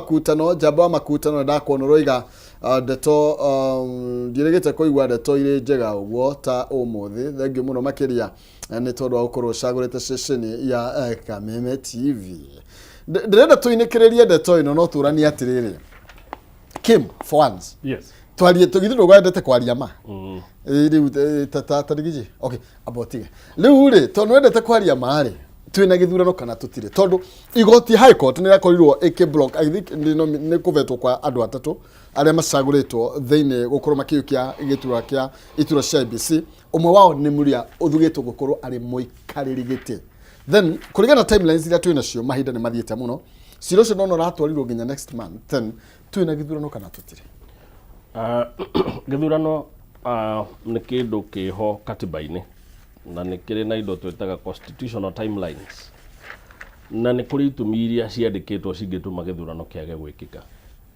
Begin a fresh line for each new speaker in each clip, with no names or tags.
makutano jamba makutano ndakuona roiga ndeto ndiregete kuigwa ndeto ire njega uguo ta umuthi thengiu muno makiria ni tondu wa gukorwo cagurite station ya Kameme TV ndirenda tuinikiririe ndeto ino no turani atiriri Kim for once
yes
twarie tugithiro gwendete kwaria ma riu tatarigiji okay abotige riu ri tondu wendete kwaria ma ri twina githurano kana tutire tondu igoti high court ni rakorirwo block I think ni kuvetwo kwa andu atatu aria macaguritwo thiine gukorwo makiyukia gitura kia itura cia IBC umwe wao ni muria uthugitwo gukorwo ari muikariri giti then kurigana timelines iria twina cio mahinda ni mathiete muno ciro cio nono ratwarirwo nginya next month then twina githurano kana tutire
githurano ni kindu kiho katiba-ini na nä kä rä na indo twätaga constitutional timelines na nä kå rä itåmi iria ciandä two cingä tå ma githurano kä age gwä kä ka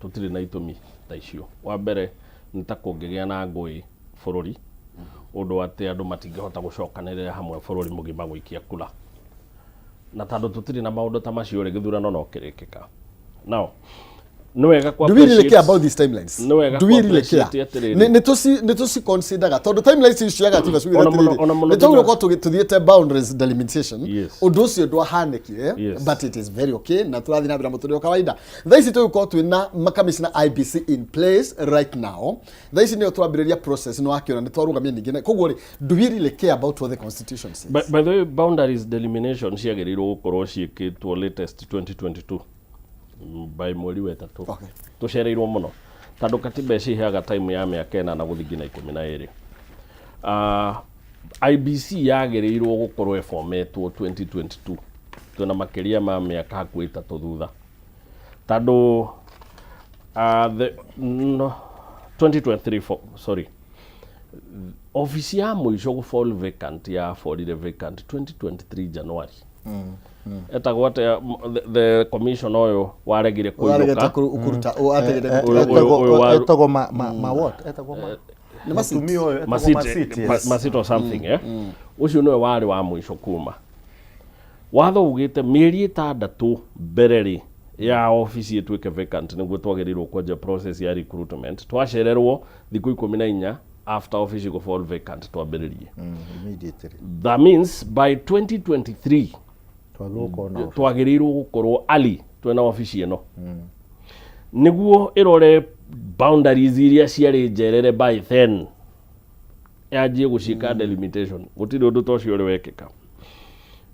tå tirä na itåmi ta icio wa mbere nä ta kå ngä gä a na ngå bå rå ri å ndå atä andå matingä hota gå cokanä rä ra hamwe bå rå ri må gä ma gå ikia kura na tandå tå tirä na maå ndå ta macio rä githurano no kä rä kä ka now no wega kwa
do we really care about these timelines
no wega
do we really care ne to si consider tondu timelines issue ya gativa sugira ne to go to the boundaries delimitation odo cio ndo hanekire but it is very okay na turathi na bila muturio kawaida thaisi to go to na makamishna IBC in place right now thaisi ne twambiriria process no akiona ne twarugamia ningine koguo do we really care about what the constitution says
by the way boundaries delimitation ciagerirwo gukorwo ciikitwo latest 2022 by mweri wa 3
okay
tucereirwo muno tondu katiba ciheaga time ya miaka 8 na guthi ngina 12 IBC yagereirwo gukorwo eformetwo 2022 twina makiria ma miaka hakuhi 3 thutha tondu 2023 sorry office ya muico gu fall vacant ya fall vacant 2023 January etagwo ate the commission oyo waregire kuiruka
ukuruta o ategere
etagwo ma what etagwo ma
masitumi
oyo
masito something ucio niwe wari wa muico kuma watho ugite mieri 6 mbere ri ya office yetu vacant niguo twagerirwo kwanja process ya recruitment twacererwo thiku 14 after office go fall vacant twambiririe
immediately
that means by 2023 twagirirwo gukorwo ali twena office ino niguo irore boundaries iria ciari njerere by then yajie gucika delimitation gutiri undu tocio uri wekeka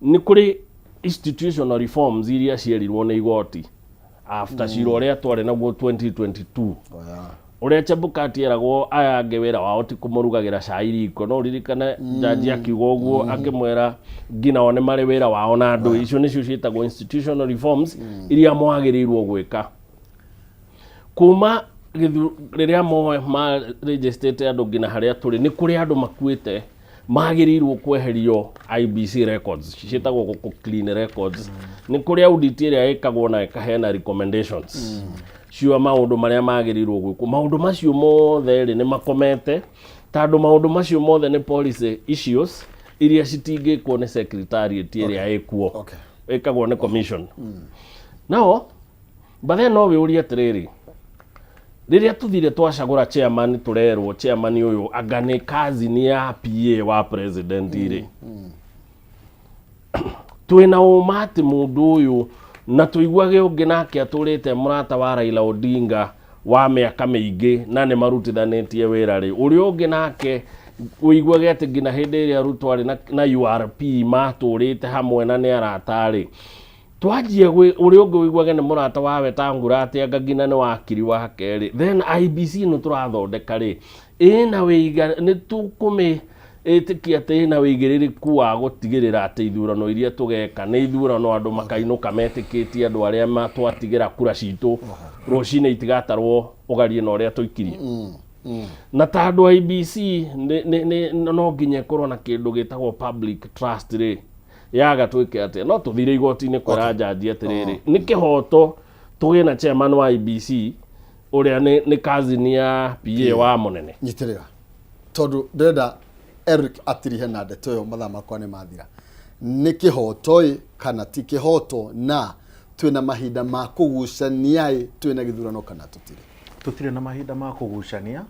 ni kuri institutional reforms iria ciarirwo ni igoti after ciro uria twari naguo 2022 uria Chebukati eragwo ayange wira wao ti kumurugagira cai riko no ririkana jaji akiuga uguo akimwera ngina one mari wira wao na andu icio nicio cietagwo institutional reforms iria mwagirirwo gwika kuma riria ma registered andu ngina haria turi ni kuri andu makuite magirirwo kweherio IBC records cietagwo ku clean records ni kuri audit iria ikagwo na ikahena recommendations cio maundu maria magirirwo gwikwo maundu macio mothe ri ni makomete tondu maundu macio mothe ni policy issues iria citingikwo ni secretariat iria ikuo
okay
ikagwo ni commission now bathe no we uri atiriri riria tuthire twacagura chairman turerwo chairman uyu agane kazi ni ya PA wa president iri twina umati mundu uyu na tuiguage ungi nake aturite murata wa Raila Odinga wa miaka miingi na ni marutithanitie wira ri uri ungi nake uiguage ati ngina hindi ria rutwa ri na URP maturite hamwe na ni aratari twajie uri ungi uiguage ni murata wa Wetangula ati anga ngina ni wakiri wake ri then IBC no turathondeka ri ina wiga ni tukumi etikia tena wigiririku wa gutigirira ati ithurano iria tugeka ni ithurano andu makainuka metikitie andu aria matwatigira kura citu rucine itigatarwo ugarie na uria tuikirie na tandu IBC no nginya korwo na kindu gitagwo public trust ri yaga twike ati no tuthire igoti-ini kwera jaji atiriri ni kihoto tugie na chairman wa IBC uria ni cousin ya PA wa munene
nyitirira tondu ndenda Eric atirihe na ndeto yo mathaa makwa ni mathira ni kihoto kana ti kihoto na twina mahinda ma kugucania twina githurano kana
tutire na mahinda ma kugucania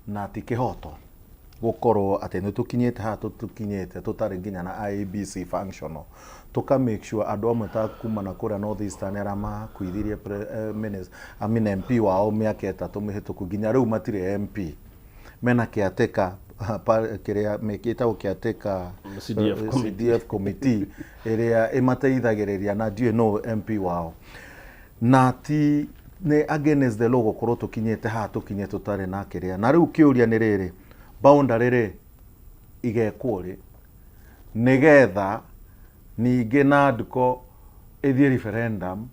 na ti kihoto gukorwo ati ni tukinyete ha tukinyete tutari nginya na IEBC functional tuka make sure andu amwe ta kuma na kuria North Eastern arama kuithirie MP wao miaka 3 mihituku nginya riu matire MP mena kiateka kiria mekita ukiateka CDF committee iria imateithagiriria na ndiye no MP wao na ti ne against the law gukorwo tukinyete ha tukinye tutari na kiria na riu kiuria ni riri boundary ri igekwo ri nigetha ninge na ndiko ithie referendum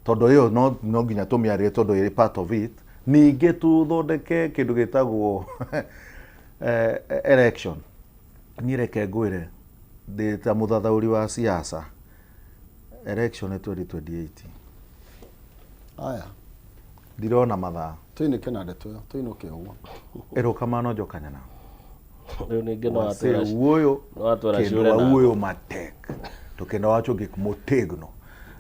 todo yo no nginya tumiarie todo iri part of it ninge tuthondeke kindu gitagwo election nireke ngwire ndita muthathauri wa siasa election 2028
aya
ndirona mathaa
tuinike na ndeto yo tuinuke uguo
erokamano njokanyana
riu ningi no
atwira uyo
no atwira ciure
na uyo matek tukenda wacho gikmutegno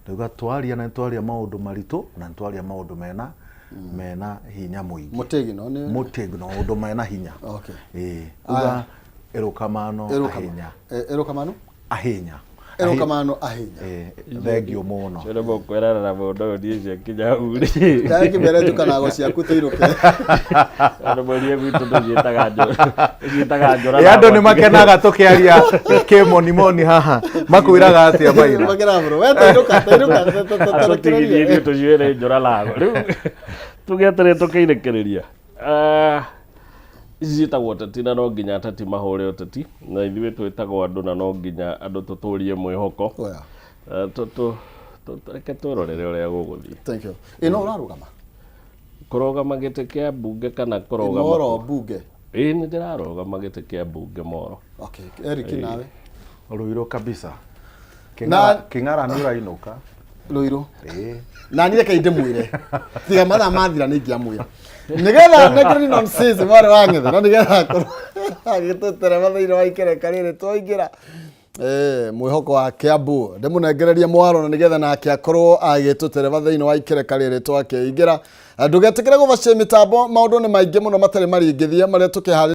tuga twaria na twaria maundu maritu na twaria maundu mena hinya muingi
mutegno ni
mutegno undu mena hinya
okay
uga erokamano ahinya
erokamano ahinya
thengio muno
cire mukwerana na mundu ndiye kinya uri
ndaki mbere tukanago ciaku tuiruke
andu mwerie gwitu ndugitaga njora
andu ni makenaga tukiaria kimonimoni haha makwiraga atia maira
makera bro wewe tuiruka
tukirie tujuere njora lago riu tugetere tukiirekereria izitagwo tati na no nginya tati mahure utati na ithuĩ twĩtagwo andũ na no nginya andũ tũtũrie mwĩhoko reke twĩrorere ũrĩa gũgũthiĩ.
Thank you. Ino ũrarũgama
kũrũgama gĩtĩ kĩa mbunge kana kũrũgama
Moro mbunge
nĩ ndĩrarũgama gĩtĩ kĩa mbunge Moro.
Okay, Eric nawe
Ruiru kabisa King'ara nĩ ũrainuka
Ruiru na nire kainde mwire tiga mathaa mathira nĩ ingĩamwĩra nigetha nekiri nonsense mwarĩ wa ng'ethe na nigetha agĩtũtere mathainĩ wa ikereka rĩrĩ twaingĩra mwĩhoko wa Kiambu ndĩmũnengererie mwaro na nigetha nake akorwo agĩtũtere mathainĩ wa ikereka rĩrĩ twakĩingĩra ndũgetĩkĩre gũbacĩra mĩtambo maũndũ nĩ maingĩ mũno matarĩ maringĩthie marĩa tũkĩharĩria